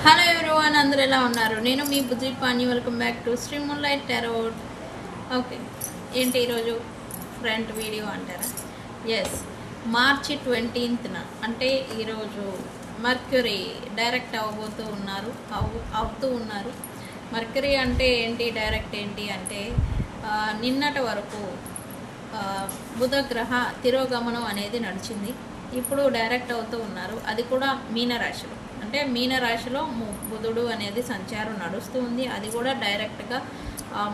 Hello everyone, అందరూ ఎలా ఉన్నారు? నేను మీ Bujji Pani. Welcome back to Shri moonlight tarot. Okay, ఏంటి ఈరోజు ఫ్రంట్ వీడియో అంటారా? ఎస్, మార్చి 20న అంటే ఈరోజు మర్క్యూరీ డైరెక్ట్ అవుతూ ఉన్నారు. మర్క్యూరీ అంటే ఏంటి, డైరెక్ట్ ఏంటి అంటే నిన్నటి వరకు బుధగ్రహ తిరోగమనం అనేది నడిచింది. ఇప్పుడు డైరెక్ట్ అవుతూ ఉన్నారు, అది కూడా మీనరాశిలో. అంటే మీనరాశిలో బుధుడు అనేది సంచారం నడుస్తూ ఉంది, అది కూడా డైరెక్ట్గా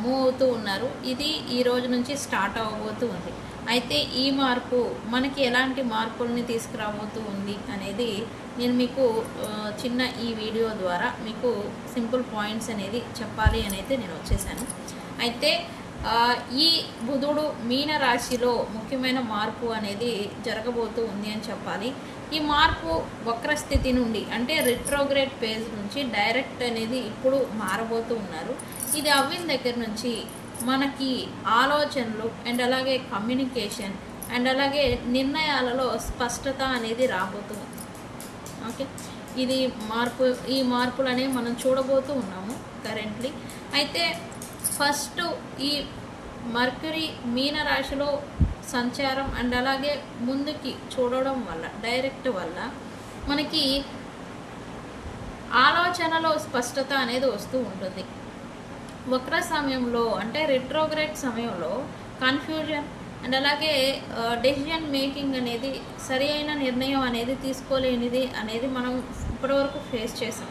మూవ్ అవుతూ ఉన్నారు. ఇది ఈ రోజు నుంచి స్టార్ట్ అవ్వబోతూ ఉంది. అయితే ఈ మార్పు మనకి ఎలాంటి మార్పుల్ని తీసుకురాబోతూ ఉంది అనేది నేను మీకు చిన్న ఈ వీడియో ద్వారా మీకు సింపుల్ పాయింట్స్ అనేది చెప్పాలి అని అయితే నేను వచ్చేసాను. అయితే ఈ బుధుడు మీన రాశిలో ముఖ్యమైన మార్పు అనేది జరగబోతూ ఉంది అని చెప్పాలి. ఈ మార్పు వక్రస్థితి నుండి అంటే రిట్రోగ్రేడ్ పేజ్ నుంచి డైరెక్ట్ అనేది ఇప్పుడు మారబోతూ ఉన్నారు. ఇది అవ్విన దగ్గర నుంచి మనకి ఆలోచనలు అండ్ అలాగే కమ్యూనికేషన్ అండ్ అలాగే నిర్ణయాలలో స్పష్టత అనేది రాబోతుంది. ఓకే, ఇది ఈ మార్పులు అనేవి మనం చూడబోతూ ఉన్నాము కరెంట్లీ. అయితే ఫస్ట్ ఈ మర్క్యూరీ మీన రాశిలో సంచారం అండ్ అలాగే ముందుకి చూడడం వల్ల డైరెక్ట్ వల్ల మనకి ఆలోచనలో స్పష్టత అనేది వస్తూ ఉంటుంది. వక్ర సమయంలో అంటే రిట్రోగ్రేడ్ సమయంలో కన్ఫ్యూజన్ అండ్ అలాగే డెసిషన్ మేకింగ్ అనేది సరి అయిన నిర్ణయం అనేది తీసుకోలేనిది అనేది మనం ఇప్పటివరకు ఫేస్ చేసాం.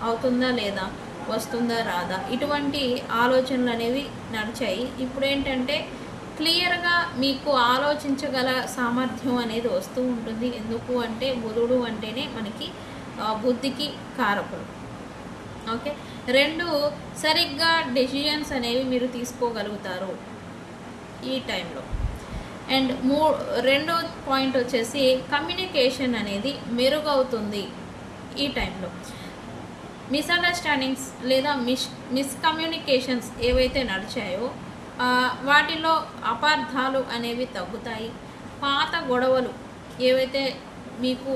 అవుతుందా లేదా, వస్తుందా రాదా, ఇటువంటి ఆలోచనలు అనేవి నడిచాయి. ఇప్పుడు ఏంటంటే క్లియర్గా మీకు ఆలోచించగల సామర్థ్యం అనేది వస్తూ ఉంటుంది. ఎందుకు అంటే బుధుడు అంటేనే మనకి బుద్ధికి కారకులు. ఓకే, రెండు సరిగ్గా డెసిషన్స్ అనేవి మీరు తీసుకోగలుగుతారు ఈ టైంలో. అండ్ రెండో పాయింట్ వచ్చేసి కమ్యూనికేషన్ అనేది మెరుగవుతుంది ఈ టైంలో. మిస్అండర్స్టాండింగ్స్ లేదా మిస్కమ్యూనికేషన్స్ ఏవైతే నడిచాయో వాటిలో అపార్థాలు అనేవి తగ్గుతాయి. పాత గొడవలు ఏవైతే మీకు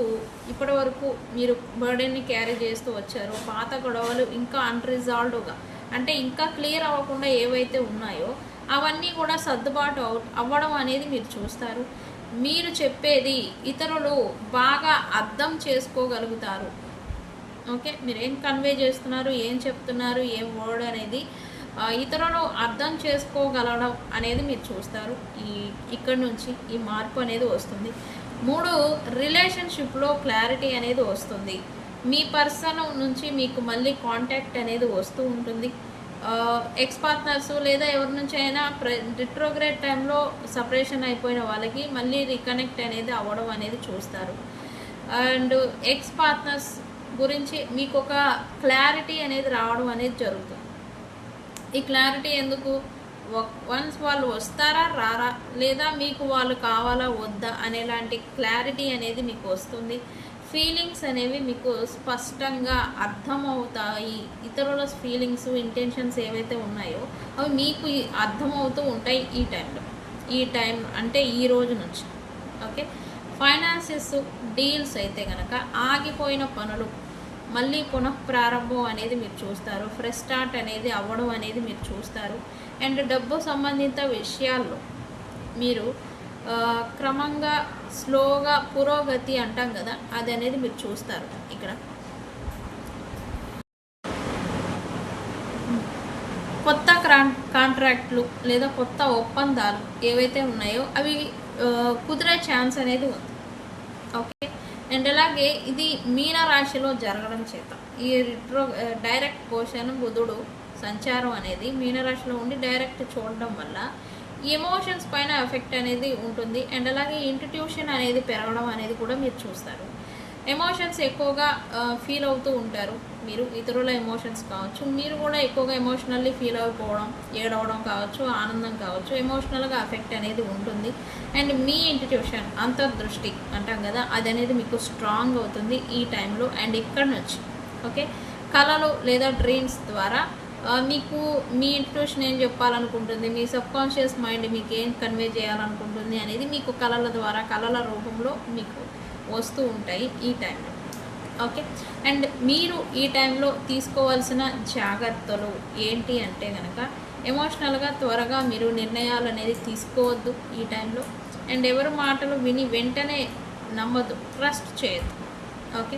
ఇప్పటి వరకు మీరు బర్డెన్ని క్యారీ చేస్తూ వచ్చారో, పాత గొడవలు ఇంకా అన్రిజాల్వ్డ్గా అంటే ఇంకా క్లియర్ అవ్వకుండా ఏవైతే ఉన్నాయో అవన్నీ కూడా సర్దుబాటు అవ్వడం అనేది మీరు చూస్తారు. మీరు చెప్పేది ఇతరులు బాగా అర్థం చేసుకోగలుగుతారు. ఓకే, మీరు ఏం కన్వే చేస్తున్నారు, ఏం చెప్తున్నారు, ఏం వర్డ్ అనేది ఇతరులు అర్థం చేసుకోగలడం అనేది మీరు చూస్తారు. ఇక్కడి నుంచి ఈ మార్పు అనేది వస్తుంది. రిలేషన్షిప్లో క్లారిటీ అనేది వస్తుంది. మీ పర్సన్ నుంచి మీకు మళ్ళీ కాంటాక్ట్ అనేది వస్తూ ఉంటుంది. ఎక్స్ పార్ట్నర్స్ లేదా ఎవరి నుంచి అయినా రిట్రోగ్రేడ్ టైంలో సపరేషన్ అయిపోయిన వాళ్ళకి మళ్ళీ రీకనెక్ట్ అనేది అవ్వడం అనేది చూస్తారు. అండ్ ఎక్స్ పార్ట్నర్స్ గురించి మీకు ఒక క్లారిటీ అనేది రావడం అనేది జరుగుతుంది. ఈ క్లారిటీ ఎందుకు, వన్స్ వాళ్ళు వస్తారా రారా, లేదా మీకు వాళ్ళు కావాలా వద్దా అనేలాంటి క్లారిటీ అనేది మీకు వస్తుంది. ఫీలింగ్స్ అనేవి మీకు స్పష్టంగా అర్థమవుతాయి. ఇతరుల ఫీలింగ్స్, ఇంటెన్షన్స్ ఏవైతే ఉన్నాయో అవి మీకు అర్థమవుతూ ఉంటాయి ఈ టైం అంటే ఈ రోజు నుంచి. ఓకే, ఫైనాన్సెస్ డీల్స్ అయితే కనుక ఆగిపోయిన పనులు మళ్ళీ పునఃప్రారంభం అనేది మీరు చూస్తారు. ఫ్రెష్ స్టార్ట్ అనేది అవ్వడం అనేది మీరు చూస్తారు. అండ్ డబ్బు సంబంధిత విషయాల్లో మీరు క్రమంగా స్లోగా పురోగతి అంటాం కదా, అది అనేది మీరు చూస్తారు. ఇక్కడ కొత్త కాంట్రాక్ట్లు లేదా కొత్త ఒప్పందాలు ఏవైతే ఉన్నాయో అవి కుదిరే ఛాన్స్ అనేది ఉంది. ఓకే, అండ్ అలాగే ఇది మీన రాశిలో జరగడం చేత ఈ డైరెక్ట్ పోషన్ బుధుడు సంచారం అనేది మీనరాశిలో ఉండి డైరెక్ట్ చూడడం వల్ల ఎమోషన్స్ పైన ఎఫెక్ట్ అనేది ఉంటుంది. అండ్ అలాగే ఇంట్యూషన్ అనేది పెరగడం అనేది కూడా మీరు చూస్తారు. ఎమోషన్స్ ఎక్కువగా ఫీల్ అవుతూ ఉంటారు మీరు. ఇతరుల ఎమోషన్స్ కావచ్చు, మీరు కూడా ఎక్కువగా ఎమోషనల్లీ ఫీల్ అయిపోవడం, ఏడవడం కావచ్చు, ఆనందం కావచ్చు, ఎమోషనల్గా ఎఫెక్ట్ అనేది ఉంటుంది. అండ్ మీ ఇంట్యూషన్ అంతర్దృష్టి అంటాం కదా, అది అనేది మీకు స్ట్రాంగ్ అవుతుంది ఈ టైంలో. అండ్ ఇక్కడ నుంచి ఓకే, కళలు లేదా డ్రీమ్స్ ద్వారా మీకు మీ ఇంట్యూషన్ ఏం చెప్పాలనుకుంటుంది, మీ సబ్కాన్షియస్ మైండ్ మీకు ఏం కన్వే చేయాలనుకుంటుంది అనేది మీకు కళల ద్వారా, కళల రూపంలో మీకు వస్తూ ఉంటాయి ఈ టైంలో. ఓకే. అండ్ మీరు ఈ టైంలో తీసుకోవాల్సిన జాగ్రత్తలు ఏంటి అంటే కనుక, ఎమోషనల్గా త్వరగా మీరు నిర్ణయాలు అనేది తీసుకోవద్దు ఈ టైంలో. అండ్ ఎవరి మాటలు విని వెంటనే నమ్మద్దు, ట్రస్ట్ చేయొద్దు. ఓకే.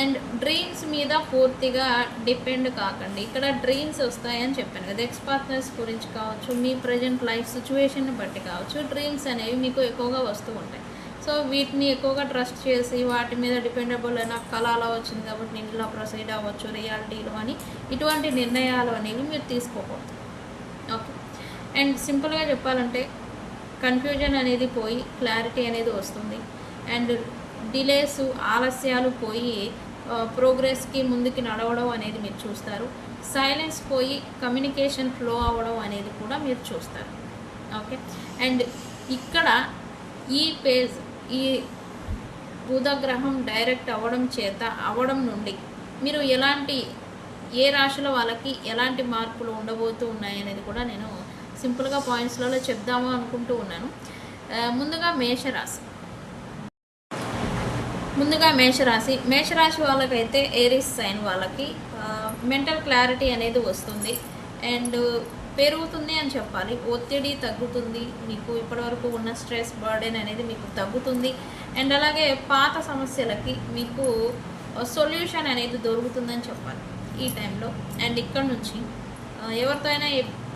అండ్ డ్రీమ్స్ మీద పూర్తిగా డిపెండ్ కాకండి. ఇక్కడ డ్రీమ్స్ వస్తాయని చెప్పాను కదా, ఎక్స్ పార్ట్నర్స్ గురించి కావచ్చు, మీ ప్రజెంట్ లైఫ్ సిచ్యువేషన్ని బట్టి కావచ్చు, డ్రీమ్స్ అనేవి మీకు ఎక్కువగా వస్తూ ఉంటాయి. సో వీటిని ఎక్కువగా ట్రస్ట్ చేసి వాటి మీద డిపెండబుల్ అయిన కళ అలా వచ్చింది కాబట్టి నేను ఇలా ప్రొసీడ్ అవ్వచ్చు రియాలిటీలో అని ఇటువంటి నిర్ణయాలు అనేవి మీరు తీసుకోకూడదు. ఓకే. అండ్ సింపుల్గా చెప్పాలంటే కన్ఫ్యూజన్ అనేది పోయి క్లారిటీ అనేది వస్తుంది. అండ్ డిలేస్ ఆలస్యాలు పోయి ప్రోగ్రెస్కి ముందుకి నడవడం అనేది మీరు చూస్తారు. సైలెన్స్ పోయి కమ్యూనికేషన్ ఫ్లో అవ్వడం అనేది కూడా మీరు చూస్తారు. ఓకే. అండ్ ఇక్కడ ఈ పేజ్ ఈ బుధగ్రహం డైరెక్ట్ అవ్వడం నుండి మీరు ఏ రాశుల వాళ్ళకి ఎలాంటి మార్పులు ఉండబోతూ ఉన్నాయి అనేది కూడా నేను సింపుల్గా పాయింట్స్లలో చెప్దాము అనుకుంటూ ఉన్నాను. ముందుగా మేషరాశి వాళ్ళకైతే ఏరిస్ సైన్ వాళ్ళకి మెంటల్ క్లారిటీ అనేది వస్తుంది అండ్ పెరుగుతుంది అని చెప్పాలి. ఒత్తిడి తగ్గుతుంది, మీకు ఇప్పటివరకు ఉన్న స్ట్రెస్ బర్డెన్ అనేది మీకు తగ్గుతుంది. అండ్ అలాగే పాత సమస్యలకి మీకు సొల్యూషన్ అనేది దొరుకుతుందని చెప్పాలి ఈ టైంలో. అండ్ ఇక్కడ నుంచి ఎవరితో అయినా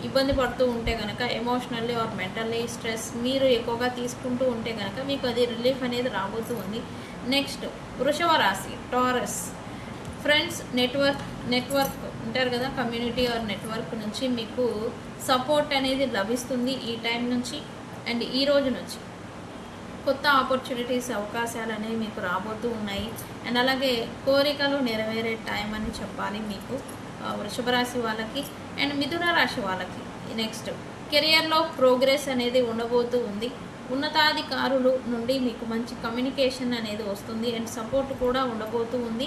ఇబ్బంది పడుతూ ఉంటే కనుక ఎమోషనల్లీ ఆర్ మెంటల్లీ స్ట్రెస్ మీరు ఎక్కువగా తీసుకుంటూ ఉంటే కనుక మీకు అది రిలీఫ్ అనేది రాబోతూ ఉంది. నెక్స్ట్ వృషభ రాశి టారస్ ఫ్రెండ్స్ నెట్వర్క్ ఉంటారు కదా, కమ్యూనిటీ ఆర్ నెట్వర్క్ నుంచి మీకు సపోర్ట్ అనేది లభిస్తుంది ఈ టైం నుంచి. అండ్ ఈ రోజు నుంచి కొత్త ఆపర్చునిటీస్ అవకాశాలు అనేవి మీకు రాబోతూ ఉన్నాయి. అండ్ అలాగే కోరికలు నెరవేరే టైం అని చెప్పాలి మీకు వృషభ రాశి వాళ్ళకి. అండ్ మిథున రాశి వాళ్ళకి నెక్స్ట్ కెరియర్లో ప్రోగ్రెస్ అనేది ఉండబోతూ ఉంది. ఉన్నతాధికారులు నుండి మీకు మంచి కమ్యూనికేషన్ అనేది వస్తుంది అండ్ సపోర్ట్ కూడా ఉండబోతూ ఉంది.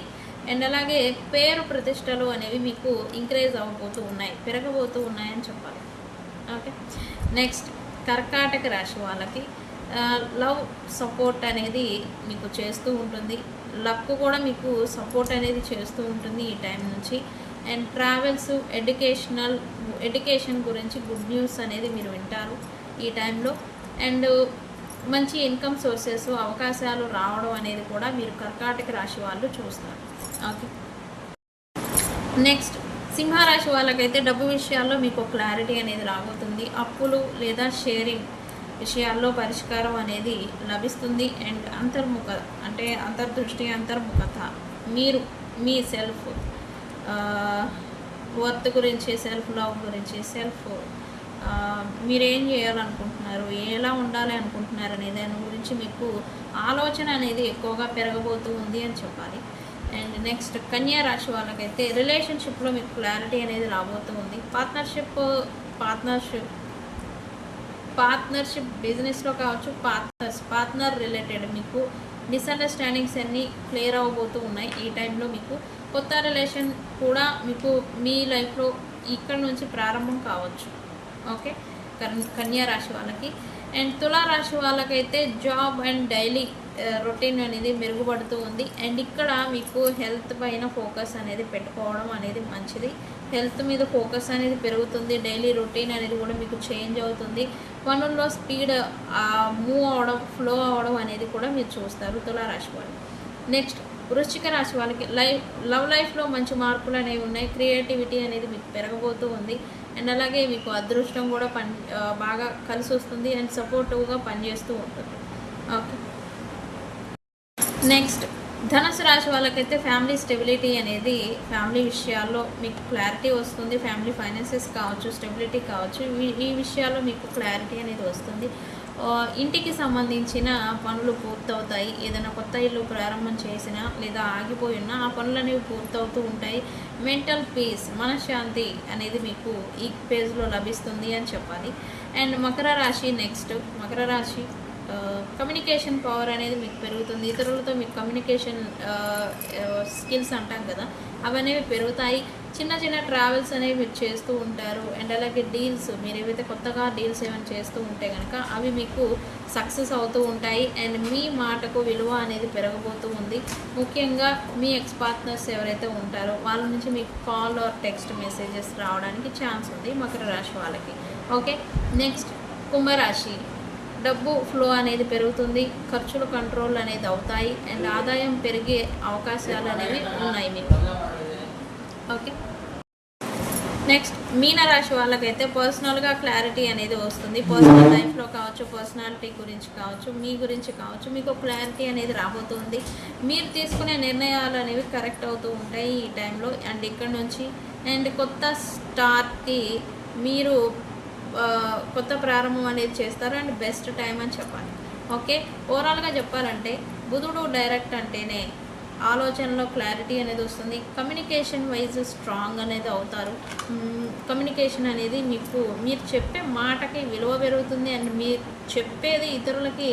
అండ్ అలాగే పేరు ప్రతిష్టలు అనేవి మీకు ఇంక్రీజ్ అవ్వబోతూ ఉన్నాయి, పెరగబోతూ ఉన్నాయని చెప్పాలి. ఓకే. నెక్స్ట్ కర్కాటక రాశి వాళ్ళకి లవ్ సపోర్ట్ అనేది మీకు చేస్తూ ఉంటుంది, లక్ కూడా మీకు సపోర్ట్ అనేది చేస్తూ ఉంటుంది ఈ టైం నుంచి. అండ్ ట్రావెల్స్ ఎడ్యుకేషన్ గురించి గుడ్ న్యూస్ అనేది మీరు వింటారు ఈ టైంలో. అండ్ మంచి ఇన్కమ్ సోర్సెస్ అవకాశాలు రావడం అనేది కూడా మీరు కర్కాటక రాశి వాళ్ళు చూస్తారు. ఓకే. నెక్స్ట్ సింహరాశి వాళ్ళకైతే డబ్బు విషయాల్లో మీకు క్లారిటీ అనేది రాబోతుంది. అప్పులు లేదా షేరింగ్ విషయాల్లో పరిష్కారం అనేది లభిస్తుంది. అండ్ అంతర్ముఖత మీరు మీ సెల్ఫ్ వర్త్ గురించి, సెల్ఫ్ లవ్ గురించి, మీరేం చేయాలనుకుంటున్నారు, ఎలా ఉండాలి అనుకుంటున్నారు అనే దాని గురించి మీకు ఆలోచన అనేది ఎక్కువగా పెరగబోతూ ఉంది అని చెప్పాలి. అండ్ నెక్స్ట్ కన్యా రాశి వాళ్ళకైతే రిలేషన్షిప్లో మీకు క్లారిటీ అనేది రాబోతూ ఉంది. పార్ట్నర్షిప్ బిజినెస్లో కావచ్చు, పార్ట్నర్ రిలేటెడ్ మీకు మిస్అండర్స్టాండింగ్స్ అన్నీ క్లియర్ అవ్వబోతూ ఉన్నాయి ఈ టైంలో. మీకు కొత్త రిలేషన్ కూడా మీకు మీ లైఫ్లో ఇక్కడ నుంచి ప్రారంభం కావచ్చు. ఓకే. కన్యా రాశి వాళ్ళకి. అండ్ తులారాశి వాళ్ళకైతే జాబ్ అండ్ డైలీ రొటీన్ అనేది మెరుగుపడుతూ ఉంది. అండ్ ఇక్కడ మీకు హెల్త్ పైన ఫోకస్ అనేది పెట్టుకోవడం అనేది మంచిది. హెల్త్ మీద ఫోకస్ అనేది పెరుగుతుంది, డైలీ రొటీన్ అనేది కూడా మీకు చేంజ్ అవుతుంది. పనుల్లో స్పీడ్ మూవ్ అవడం, ఫ్లో అవడం అనేది కూడా మీరు చూస్తారు తులారాశి వాళ్ళు. నెక్స్ట్ వృశ్చిక రాశి వాళ్ళకి లవ్ లైఫ్లో మంచి మార్పులు అనేవి ఉన్నాయి. క్రియేటివిటీ అనేది మీకు పెరగబోతూ ఉంది. అండ్ అలాగే మీకు అదృష్టం కూడా బాగా కలిసి వస్తుంది అండ్ సపోర్టివ్గా పనిచేస్తూ ఉంటుంది. ఓకే. నెక్స్ట్ ధనుసు రాశి వాళ్ళకైతే ఫ్యామిలీ స్టెబిలిటీ అనేది, ఫ్యామిలీ విషయాల్లో మీకు క్లారిటీ వస్తుంది. ఫ్యామిలీ ఫైనాన్సెస్ కావచ్చు, స్టెబిలిటీ కావచ్చు, ఈ విషయాల్లో మీకు క్లారిటీ అనేది వస్తుంది. ఇంటికి సంబంధించిన పనులు పూర్తవుతాయి. ఏదైనా కొత్త ఇల్లు ప్రారంభం చేసినా లేదా ఆగిపోయి ఉన్నా ఆ పనులు అనేవి పూర్తవుతూ ఉంటాయి. మెంటల్ పీస్, మనశ్శాంతి అనేది మీకు ఈ పేజ్లో లభిస్తుంది అని చెప్పాలి. అండ్ మకర రాశి నెక్స్ట్ మకర రాశి కమ్యూనికేషన్ పవర్ అనేది మీకు పెరుగుతుంది. ఇతరులతో మీకు కమ్యూనికేషన్ స్కిల్స్ అంటాం కదా, అవనేవి పెరుగుతాయి. చిన్న చిన్న ట్రావెల్స్ అనేవి మీరు చేస్తూ ఉంటారు. అండ్ అలాగే డీల్స్, మీరు ఏవైతే కొత్తగా డీల్స్ ఏమైనా చేస్తూ ఉంటే కనుక అవి మీకు సక్సెస్ అవుతూ ఉంటాయి. అండ్ మీ మాటకు విలువ అనేది పెరగబోతూ ఉంది. ముఖ్యంగా మీ ఎక్స్ పార్ట్నర్స్ ఎవరైతే ఉంటారో వాళ్ళ నుంచి మీకు కాల్ ఆర్ టెక్స్ట్ మెసేజెస్ రావడానికి ఛాన్స్ ఉంది మకర రాశి వాళ్ళకి. ఓకే, నెక్స్ట్ కుంభరాశి. డబ్బు ఫ్లో అనేది పెరుగుతుంది, ఖర్చులు కంట్రోల్ అనేది అవుతాయి, అండ్ ఆదాయం పెరిగే అవకాశాలు అనేవి ఉన్నాయి మీకు. ఓకే, నెక్స్ట్ మీనరాశి వాళ్ళకైతే పర్సనల్గా క్లారిటీ అనేది వస్తుంది. పర్సనల్ లైఫ్లో కావచ్చు, పర్సనాలిటీ గురించి కావచ్చు, మీ గురించి కావచ్చు, మీకు క్లారిటీ అనేది రాబోతుంది. మీరు తీసుకునే నిర్ణయాలు అనేవి కరెక్ట్ అవుతూ ఉంటాయి ఈ టైంలో. అండ్ ఇక్కడ నుంచి అండ్ కొత్త స్టార్ట్కి మీరు కొత్త ప్రారంభం అనేది చేస్తారు. అండ్ బెస్ట్ టైం అని చెప్పాలి. ఓకే, ఓవరాల్గా చెప్పాలంటే బుధుడు డైరెక్ట్ అంటేనే ఆలోచనలో క్లారిటీ అనేది వస్తుంది. కమ్యూనికేషన్ వైజ్ స్ట్రాంగ్ అనేది అవుతారు. కమ్యూనికేషన్ అనేది మీరు చెప్పే మాటకి విలువ పెరుగుతుంది. అండ్ మీరు చెప్పేది ఇతరులకి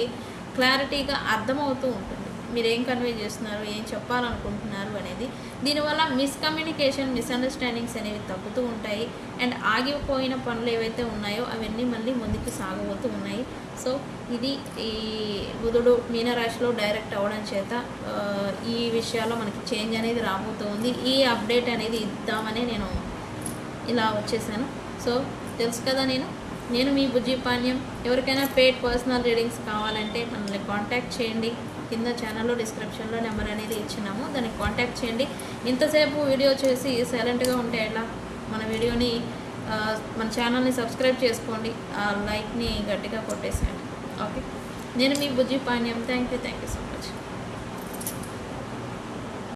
క్లారిటీగా అర్థమవుతూ ఉంటుంది. మీరు ఏం కన్వే చేస్తున్నారు, ఏం చెప్పాలనుకుంటున్నారు అనేది. దీనివల్ల మిస్కమ్యూనికేషన్, మిస్అండర్స్టాండింగ్స్ అనేవి తగ్గుతూ ఉంటాయి. అండ్ ఆగిపోయిన పనులు ఏవైతే ఉన్నాయో అవన్నీ మళ్ళీ ముందుకు సాగబోతూ ఉన్నాయి. సో ఇది ఈ బుధుడు మీనరాశిలో డైరెక్ట్ అవ్వడం చేత ఈ విషయాల్లో మనకి చేంజ్ అనేది రాబోతూ ఉంది. ఈ అప్డేట్ అనేది ఇద్దామని నేను ఇలా వచ్చేసాను. సో తెలుసు కదా, నేను మీ బుజ్జి పాణ్యం. ఎవరికైనా పెయిడ్ పర్సనల్ రీడింగ్స్ కావాలంటే మనల్ని కాంటాక్ట్ చేయండి. కింద ఛానల్లో డిస్క్రిప్షన్లో నెంబర్ అనేది ఇచ్చినాము, దానికి కాంటాక్ట్ చేయండి. ఇంతసేపు వీడియో చేసి సైలెంట్గా ఉంటే ఎలా? మన వీడియోని మన ఛానల్ని సబ్స్క్రైబ్ చేసుకోండి, లైక్ని గట్టిగా కొట్టేసేయండి. ఓకే, నేను మీ Bujji Panyam. Thank you so much.